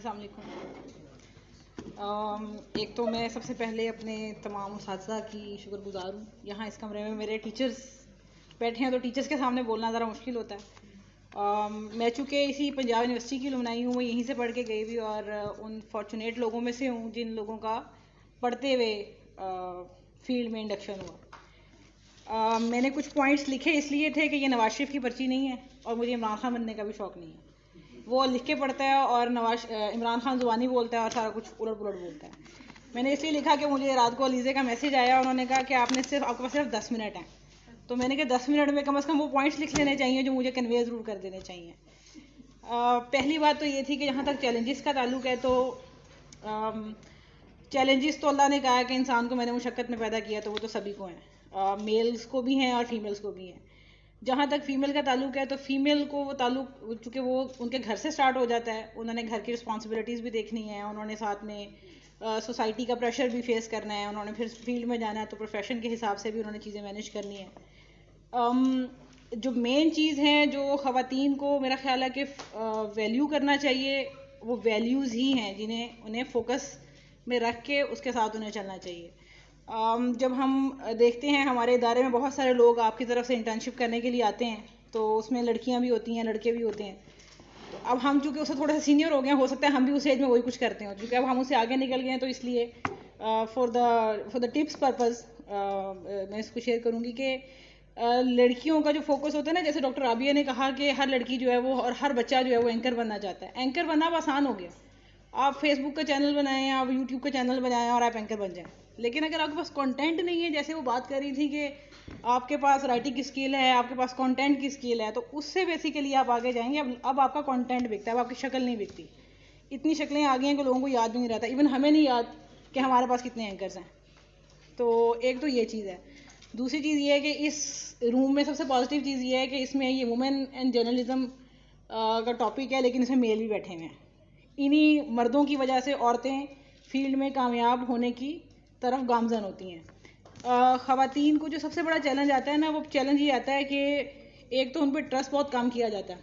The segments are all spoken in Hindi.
अस्सलाम वालेकुम। एक तो मैं सबसे पहले अपने तमाम उस्ताज़ा की शुक्रगुज़ार हूँ। यहाँ इस कमरे में मेरे टीचर्स बैठे हैं तो टीचर्स के सामने बोलना ज़रा मुश्किल होता है। मैं चूँकि इसी पंजाब यूनिवर्सिटी की अलुमनाई हूँ, मैं यहीं से पढ़ के गई भी और उन फॉर्चुनेट लोगों में से हूँ जिन लोगों का पढ़ते हुए फील्ड में इंडक्शन हुआ। मैंने कुछ पॉइंट्स लिखे इसलिए थे कि ये नवाज शरीफ की पर्ची नहीं है और मुझे इमरान खान बनने का भी शौक़ नहीं है। वो लिख के पढ़ता है और इमरान खान ज़ुबानी बोलता है और सारा कुछ उलट पुलट बोलता है। मैंने इसलिए लिखा कि मुझे रात को अलीज़े का मैसेज आया, उन्होंने कहा कि आपके पास सिर्फ 10 मिनट हैं। तो मैंने कहा 10 मिनट में कम से कम वो पॉइंट्स लिख लेने चाहिए जो मुझे कन्वे ज़रूर कर देने चाहिए। पहली बात तो ये थी कि जहाँ तक चैलेंजेस का ताल्लुक है तो चैलेंजेस तो अल्लाह ने कहा है कि इंसान को मैंने मुशक्क़त में पैदा किया, तो वो तो सभी को हैं, मेल्स को भी हैं और फीमेल्स को भी हैं। जहाँ तक फ़ीमेल का ताल्लुक है तो फ़ीमेल को वो ताल्लुक, चूँकि वो उनके घर से स्टार्ट हो जाता है, उन्होंने घर की रिस्पॉन्सिबिलिटीज़ भी देखनी है, उन्होंने साथ में सोसाइटी का प्रेशर भी फेस करना है, उन्होंने फिर फील्ड में जाना है तो प्रोफेशन के हिसाब से भी उन्होंने चीज़ें मैनेज करनी है। जो मेन चीज़ हैं जो ख़वातीन को मेरा ख्याल है कि वैल्यू करना चाहिए, वो वैल्यूज़ ही हैं जिन्हें उन्हें फोकस में रख के उसके साथ उन्हें चलना चाहिए। जब हम देखते हैं हमारे इदारे में बहुत सारे लोग आपकी तरफ से इंटर्नशिप करने के लिए आते हैं, तो उसमें लड़कियां भी होती हैं, लड़के भी होते हैं। तो अब हम चूँकि उससे थोड़े से सीनियर हो गए हैं, हो सकता है हम भी उस एज में वही कुछ करते हैं, क्योंकि अब हम उससे आगे निकल गए हैं। तो इसलिए फॉर द टिप्स पर्पज़ मैं इसको शेयर करूँगी कि लड़कियों का जो फोकस होता है ना, जैसे डॉक्टर राबिया ने कहा कि हर लड़की जो है वो और हर बच्चा जो है वो एंकर बनना चाहता है। एंकर बनना अब आसान हो गया, आप फेसबुक का चैनल बनाएं, आप यूट्यूब का चैनल बनाएं और आप एंकर बन जाएं। लेकिन अगर आपके पास कंटेंट नहीं है, जैसे वो बात कर रही थी कि आपके पास राइटिंग की स्किल है, आपके पास कंटेंट की स्किल है, तो उससे बेसिकली आप आगे जाएंगे। अब आपका कंटेंट बिकता है, अब आपकी शक्ल नहीं बिकती। इतनी शक्लें आ गई हैं कि लोगों को याद भी नहीं रहता, इवन हमें नहीं याद कि हमारे पास कितने एंकर्स हैं। तो एक तो ये चीज़ है। दूसरी चीज़ ये है कि इस रूम में सबसे पॉजिटिव चीज़ ये है कि इसमें ये वुमेन एंड जर्नलिज्म का टॉपिक है, लेकिन इसमें मेल भी बैठे हुए हैं। इन्हीं मर्दों की वजह से औरतें फील्ड में कामयाब होने की तरफ गामजन होती हैं। ख़वातीन को जो सबसे बड़ा चैलेंज आता है ना, वो चैलेंज ये आता है कि एक तो उन पर ट्रस्ट बहुत कम किया जाता है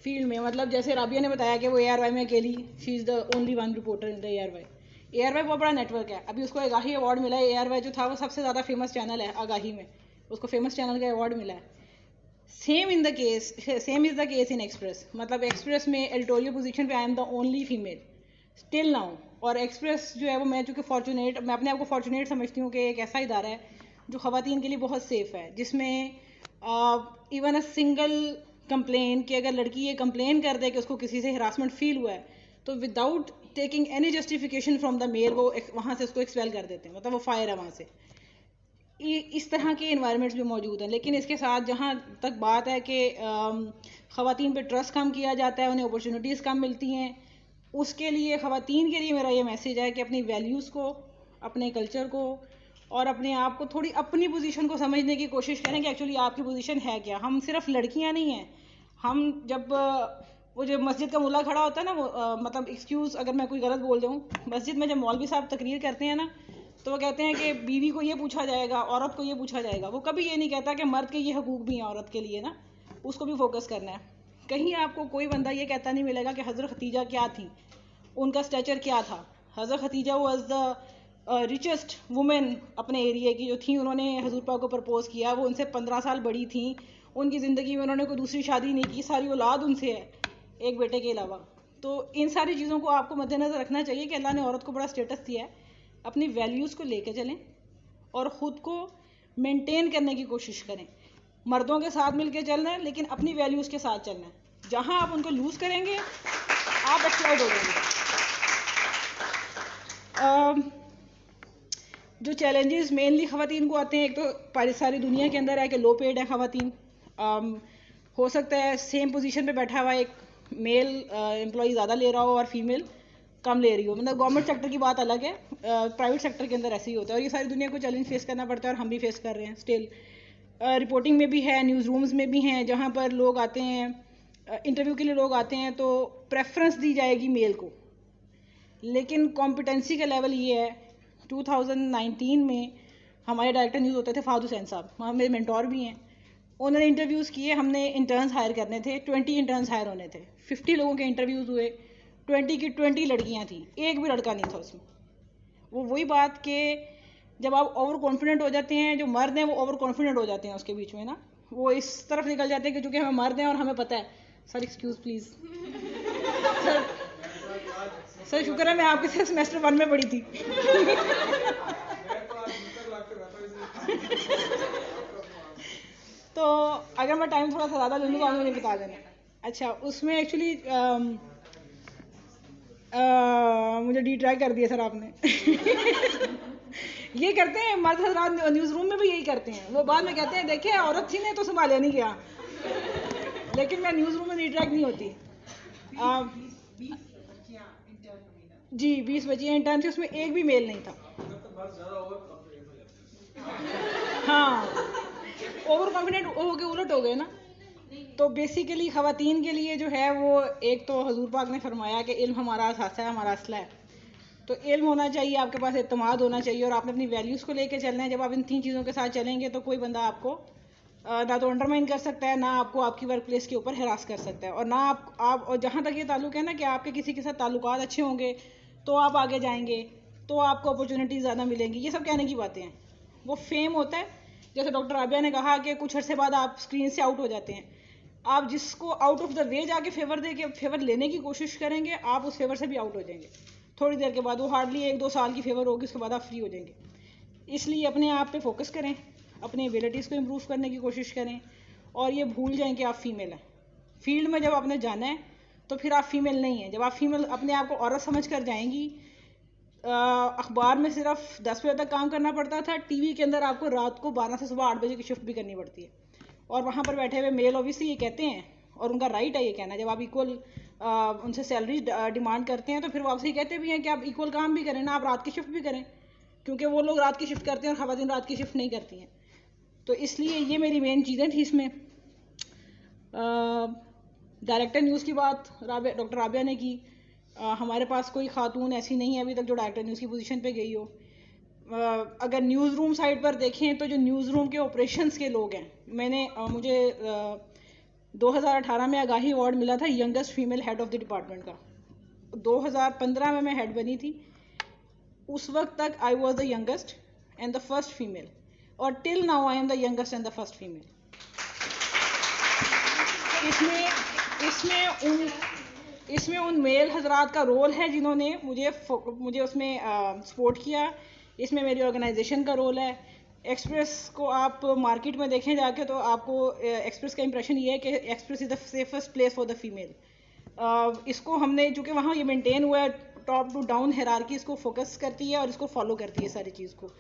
फील्ड में। मतलब जैसे राबिया ने बताया कि वो ARY में अकेली, she is the only one reporter in the ARY। ARY बहुत बड़ा नेटवर्क है। अभी उसको आगाही अवार्ड मिला है। ARY जो था वो सबसे ज़्यादा फेमस चैनल है आगाही में, उसको फेमस चैनल का अवार्ड मिला है। Same is the case Inn Express. मतलब एक्सप्रेस में एडिटोरियल पोजीशन पे आई am the only female still now. और एक्सप्रेस जो है वो मैं चूँकि मैं अपने आप को फॉर्चुनेट समझती हूँ कि एक ऐसा इदारा है जो ख़वातीन के लिए बहुत सेफ़ है, जिसमें इवन अ सिंगल कंप्लेन कि अगर लड़की ये कंप्लेन कर दे कि उसको किसी से हरासमेंट फील हुआ है, तो without taking any justification from the male वो वहाँ से उसको एक्सपेल कर देते हैं, मतलब वो फायर है वहाँ से। इस तरह के इन्वायरमेंट्स भी मौजूद हैं। लेकिन इसके साथ जहाँ तक बात है कि ख़वातीन पे ट्रस्ट कम किया जाता है, उन्हें अपॉर्चुनिटीज़ कम मिलती हैं, उसके लिए ख़वातीन के लिए मेरा ये मैसेज है कि अपनी वैल्यूज़ को, अपने कल्चर को और अपने आप को थोड़ी अपनी पोजीशन को समझने की कोशिश करें कि एक्चुअली आपकी पोजीशन है क्या। हम सिर्फ लड़कियां नहीं हैं। हम जब वो जो मस्जिद का मुल्ला खड़ा होता है ना, वो मतलब एक्सक्यूज़ अगर मैं कोई गलत बोल दूँ, मस्जिद में जब मौलवी साहब तकरीर करते हैं ना, तो वो कहते हैं कि बीवी को ये पूछा जाएगा, औरत को ये पूछा जाएगा। वो कभी ये नहीं कहता कि मर्द के ये हकूक़ भी हैं औरत के लिए ना, उसको भी फोकस करना है। कहीं आपको कोई बंदा ये कहता नहीं मिलेगा कि हज़रत खतीजा क्या थी, उनका स्टेचर क्या था। हज़रत Khadija was the richest women अपने एरिया की जो थी। उन्होंने हजूर पाक को प्रपोज़ किया, वो उनसे 15 साल बड़ी थी, उनकी ज़िंदगी में उन्होंने कोई दूसरी शादी नहीं की, सारी औलाद उनसे है एक बेटे के अलावा। तो इन सारी चीज़ों को आपको मद्देनज़र रखना चाहिए कि अल्लाह ने औरत को बड़ा स्टेटस दिया है। अपनी वैल्यूज़ को लेके चलें और ख़ुद को मेंटेन करने की कोशिश करें। मर्दों के साथ मिलके चलना है, लेकिन अपनी वैल्यूज़ के साथ चलना है। जहाँ आप उनको लूज़ करेंगे आप एक्सप्लॉइट हो जाएंगे। जो चैलेंजेस मेनली ख़वातीन को आते हैं, एक तो सारी दुनिया के अंदर है कि लो पेड है ख़वातीन। हो सकता है सेम पोजीशन पे बैठा हुआ एक मेल एम्प्लॉई ज़्यादा ले रहा हो और फीमेल कम ले रही हो। मतलब गवर्नमेंट सेक्टर की बात अलग है, प्राइवेट सेक्टर के अंदर ऐसे ही होता है। और ये सारी दुनिया को चैलेंज फेस करना पड़ता है और हम भी फेस कर रहे हैं स्टिल। रिपोर्टिंग में भी है, न्यूज़ रूम्स में भी हैं, जहाँ पर लोग आते हैं इंटरव्यू के लिए, लोग आते हैं तो प्रेफरेंस दी जाएगी मेल को। लेकिन कॉम्पिटेंसी का लेवल ये है, 2019 में हमारे डायरेक्टर न्यूज़ होते थे फ़ाद हुसैन साहब, वहाँ मेरे मेंटोर भी हैं। उन्होंने इंटरव्यूज़ किए, हमने इंटर्न्स हायर करने थे, 20 इंटर्न्स हायर होने थे, 50 लोगों के इंटरव्यूज़ हुए, 20 की 20 लड़कियां थी, एक भी लड़का नहीं था उसमें। वो वही बात कि जब आप ओवर कॉन्फिडेंट हो जाते हैं, जो मर्द हैं वो ओवर कॉन्फिडेंट हो जाते हैं उसके बीच में ना, वो इस तरफ निकल जाते हैं कि चूंकि हमें मर्द हैं और हमें पता है। Sir excuse please sir, sir शुक्र है मैं आपके साथ सेमेस्टर 1 में पढ़ी थी। तो अगर मैं टाइम थोड़ा सा ज़्यादा ले लूँगा मुझे बता देना। अच्छा, उसमें एक्चुअली मुझे डिट्रैक्ट कर दिया सर आपने। ये करते हैं मर्द हजरात, न्यूज़ रूम में भी यही करते हैं। वो बाद में कहते हैं देखिए औरत थी ने तो संभाला नहीं गया, लेकिन मैं न्यूज़ रूम में डिट्रैक्ट नहीं होती। जी 20 बच्चियाँ इंटर्न थी, उसमें एक भी मेल नहीं था। हाँ, ओवर कॉन्फिडेंट हो के उलट हो गए ना। तो बेसिकली ख़वातीन के लिए जो है वो, एक तो हजूर पाक ने फरमाया कि इल्म हमारा असासा है, हमारा असला है। तो इल्म होना चाहिए, आपके पास एतमाद होना चाहिए, और आपने अपनी वैल्यूज़ को लेके चलना है। जब आप इन 3 चीज़ों के साथ चलेंगे तो कोई बंदा आपको ना तो अंडरमाइन कर सकता है, ना आपको आपकी वर्क प्लेस के ऊपर हरास कर सकता है, और ना आप और जहाँ तक ये ताल्लुक है ना कि आपके किसी के साथ ताल्लुकात अच्छे होंगे तो आप आगे जाएंगे, तो आपको अपॉर्चुनिटी ज़्यादा मिलेंगी। ये सब कहने की बातें हैं। वो फेम होता है, जैसे डॉक्टर आबिया ने कहा कि कुछ अरसे बाद आप स्क्रीन से आउट हो जाते हैं। आप जिसको आउट ऑफ द वे जाके फेवर दे के फेवर लेने की कोशिश करेंगे, आप उस फेवर से भी आउट हो जाएंगे थोड़ी देर के बाद। वो हार्डली 1-2 साल की फेवर होगी, उसके बाद आप फ्री हो जाएंगे। इसलिए अपने आप पे फोकस करें, अपनी एबिलिटीज़ को इम्प्रूव करने की कोशिश करें, और ये भूल जाएं कि आप फीमेल हैं। फील्ड में जब आपने जाना है तो फिर आप फीमेल नहीं हैं। जब आप फीमेल अपने आप को औरत समझ कर जाएंगी, अखबार में सिर्फ 10 बजे तक काम करना पड़ता था, टीवी के अंदर आपको रात को 12 से सुबह 8 बजे की शिफ्ट भी करनी पड़ती है। और वहाँ पर बैठे हुए मेल ऑब्वियसली ये कहते हैं, और उनका राइट है ये कहना, जब आप इक्वल उनसे सैलरी डिमांड करते हैं तो फिर वो आपसे कहते भी हैं कि आप इक्वल काम भी करें ना, आप रात की शिफ्ट भी करें, क्योंकि वो लोग रात की शिफ्ट करते हैं और ख़वातीन रात की शिफ्ट नहीं करती हैं। तो इसलिए ये मेरी मेन चीज़ें थी इसमें। डायरेक्टर न्यूज़ की बात डॉक्टर राबिया ने की। हमारे पास कोई खातून ऐसी नहीं है अभी तक जो डायरेक्टर न्यूज़ की पोजीशन पे गई हो। अगर न्यूज़ रूम साइड पर देखें तो जो न्यूज़ रूम के ऑपरेशंस के लोग हैं, मुझे 2018 में आगाही अवार्ड मिला था youngest female head of the department का। 2015 में मैं हेड बनी थी, उस वक्त तक I was the youngest and the first female, और till now I am the youngest and the first female. इसमें उन मेल हजरात का रोल है जिन्होंने मुझे उसमें सपोर्ट किया। इसमें मेरी ऑर्गेनाइजेशन का रोल है। एक्सप्रेस को आप मार्केट में देखें जाके तो आपको एक्सप्रेस का इंप्रेशन ये है कि express is the safest place for the female. इसको हमने, चूँकि वहाँ ये मेंटेन हुआ है, टॉप टू डाउन हायरार्की इसको फोकस करती है और इसको फॉलो करती है सारी चीज़ को।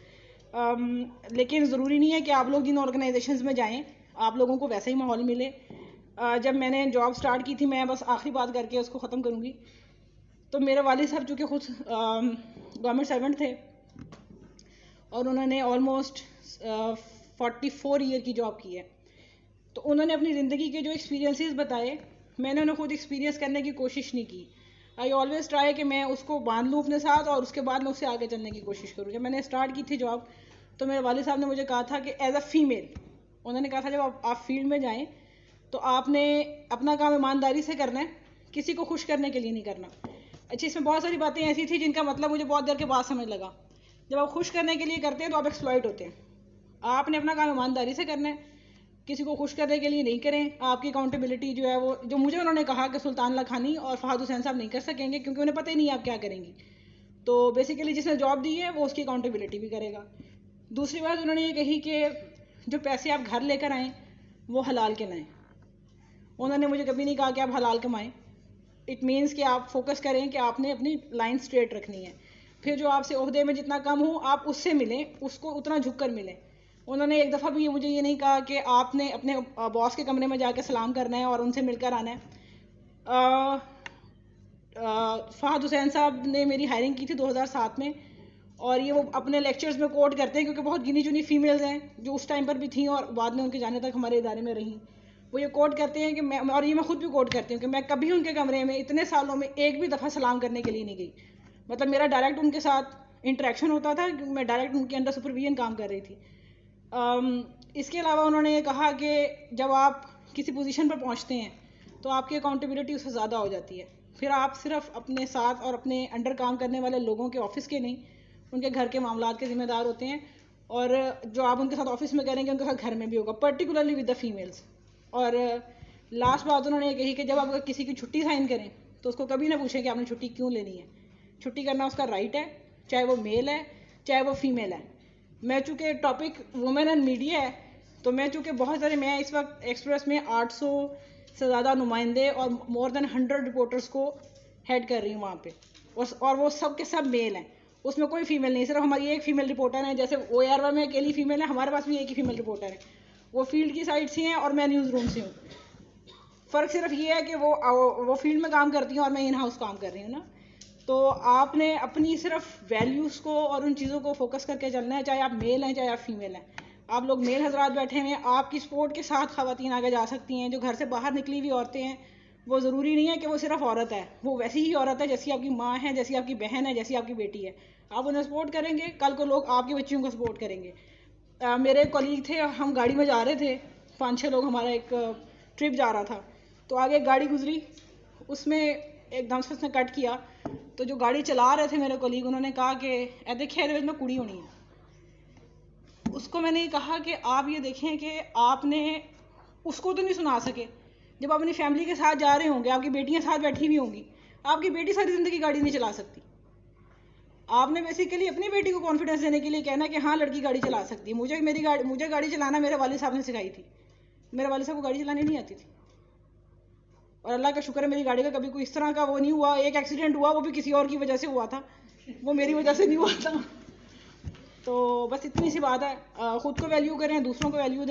लेकिन ज़रूरी नहीं है कि आप लोग जिन ऑर्गेनाइजेशंस में जाएं आप लोगों को वैसा ही माहौल मिले। जब मैंने जॉब स्टार्ट की थी, मैं बस आखिरी बात करके उसको ख़त्म करूँगी, तो मेरे वालिद साहब चूँकि खुद गवर्नमेंट सर्वेंट थे और उन्होंने ऑलमोस्ट 44 ईयर की जॉब की है, तो उन्होंने अपनी ज़िंदगी के जो एक्सपीरियंसेस बताए, मैंने उन्हें खुद एक्सपीरियंस करने की कोशिश नहीं की। आई ऑलवेज ट्राई कि मैं उसको बांध लूँ अपने साथ और उसके बाद मैं उससे आगे चलने की कोशिश करूँ। जब मैंने स्टार्ट की थी जॉब, तो मेरे वालिद साहब ने मुझे कहा था कि एज अ फीमेल, उन्होंने कहा था जब आप फील्ड में जाएँ तो आपने अपना काम ईमानदारी से करना है, किसी को खुश करने के लिए नहीं करना। अच्छा, इसमें बहुत सारी बातें ऐसी थी जिनका मतलब मुझे बहुत देर के बाद समझ लगा। जब आप खुश करने के लिए करते हैं तो आप एक्सप्लॉइट होते हैं। आपने अपना काम ईमानदारी से करना है, किसी को खुश करने के लिए नहीं करें। आपकी अकाउंटेबिलिटी जो है वो, जो मुझे उन्होंने कहा कि सुल्तान लखानी और फहद हुसैन साहब नहीं कर सकेंगे क्योंकि उन्हें पता ही नहीं आप क्या करेंगी। तो बेसिकली जिसने जॉब दी है वो उसकी अकाउंटेबिलिटी भी करेगा। दूसरी बात उन्होंने ये कही कि जो पैसे आप घर लेकर आएँ वो हलाल के लाएँ। उन्होंने मुझे कभी नहीं कहा कि आप हलाल कमाएं। इट मीन्स कि आप फोकस करें कि आपने अपनी लाइन स्ट्रेट रखनी है। फिर जो आपसे ओहदे में जितना कम हो आप उससे मिलें, उसको उतना झुक कर मिलें। उन्होंने एक दफ़ा भी मुझे ये नहीं कहा कि आपने अपने बॉस के कमरे में जाके सलाम करना है और उनसे मिलकर आना है। फहद हुसैन साहब ने मेरी हायरिंग की थी 2007 में, और ये वो अपने लेक्चर्स में कोट करते हैं क्योंकि बहुत गिनी चुनी फीमेल्स हैं जो उस टाइम पर भी थी और बाद में उनके जाने तक हमारे इदारे में रहीं। वो ये कोट करते हैं कि और ये मैं खुद भी कोट करती हूँ कि मैं कभी उनके कमरे में इतने सालों में एक भी दफ़ा सलाम करने के लिए नहीं गई। मतलब मेरा डायरेक्ट उनके साथ इंटरेक्शन होता था क्योंकि मैं डायरेक्ट उनके अंडर सुपरविजन काम कर रही थी। इसके अलावा उन्होंने ये कहा कि जब आप किसी पोजीशन पर पहुँचते हैं तो आपकी अकाउंटेबिलिटी उससे ज़्यादा हो जाती है। फिर आप सिर्फ अपने साथ और अपने अंडर काम करने वाले लोगों के ऑफिस के नहीं, उनके घर के मामलात के जिम्मेदार होते हैं। और जो आप उनके साथ ऑफिस में करेंगे उनके साथ घर में भी होगा, पर्टिकुलरली विद द फीमेल्स। और लास्ट बात उन्होंने ये कही कि जब आप किसी की छुट्टी साइन करें तो उसको कभी ना पूछें कि आपने छुट्टी क्यों लेनी है। छुट्टी करना उसका राइट है, चाहे वो मेल है चाहे वो फीमेल है। मैं चूँकि टॉपिक वुमेन एंड मीडिया है, तो मैं चूँकि बहुत सारे, मैं इस वक्त एक्सप्रेस में 800 से ज़्यादा नुमाइंदे और मोर देन 100 रिपोर्टर्स को हेड कर रही हूँ वहाँ पे, और वो सब के सब मेल हैं, उसमें कोई फीमेल नहीं। सिर्फ हमारी एक फीमेल रिपोर्टर है, जैसे OAR में अकेली फीमेल है, हमारे पास भी एक ही फीमेल रिपोर्टर है। वो फील्ड की साइड से हैं और मैं न्यूज़ रूम से हूँ। फ़र्क सिर्फ ये है कि वो फील्ड में काम करती हैं और मैं इन हाउस काम कर रही हूँ ना। तो आपने अपनी सिर्फ वैल्यूज़ को और उन चीज़ों को फोकस करके चलना है, चाहे आप मेल हैं चाहे आप फीमेल हैं। आप लोग मेल हजरात बैठे हुए हैं, आपकी सपोर्ट के साथ ख़वातीन आगे जा सकती हैं। जो घर से बाहर निकली हुई औरतें हैं, वो ज़रूरी नहीं है कि वो सिर्फ औरत है, वो वैसी ही औरत है जैसी आपकी माँ है, जैसी आपकी बहन है, जैसी आपकी बेटी है। आप उन्हें सपोर्ट करेंगे, कल को लोग आपकी बच्चियों को सपोर्ट करेंगे। मेरे कॉलीग थे, हम गाड़ी में जा रहे थे, 5-6 लोग, हमारा एक ट्रिप जा रहा था। तो आगे एक गाड़ी गुजरी, उसमें एकदम से उसने कट किया। तो जो गाड़ी चला रहे थे मेरे कॉलीग, उन्होंने कहा कि ए देखिए एयरवेज में कुड़ी होनी है। उसको मैंने कहा कि आप ये देखें कि आपने उसको तो नहीं सुना सके। जब आप अपनी फैमिली के साथ जा रहे होंगे, आपकी बेटियां साथ बैठी हुई होंगी, आपकी बेटी सारी ज़िंदगी गाड़ी नहीं चला सकती। आपने बेसिकली अपनी बेटी को कॉन्फिडेंस देने के लिए कहना कि हाँ लड़की गाड़ी चला सकती है। मुझे गाड़ी चलाना मेरे वालिद साहब ने सिखाई थी। मेरे वालिद साहब को गाड़ी चलानी नहीं आती थी, और अल्लाह का शुक्र है मेरी गाड़ी का कभी कोई इस तरह का वो नहीं हुआ। एक एक्सीडेंट हुआ, वो भी किसी और की वजह से हुआ था, वो मेरी वजह से नहीं हुआ था। तो बस इतनी सी बात है, खुद को वैल्यू करें, दूसरों को वैल्यू दें।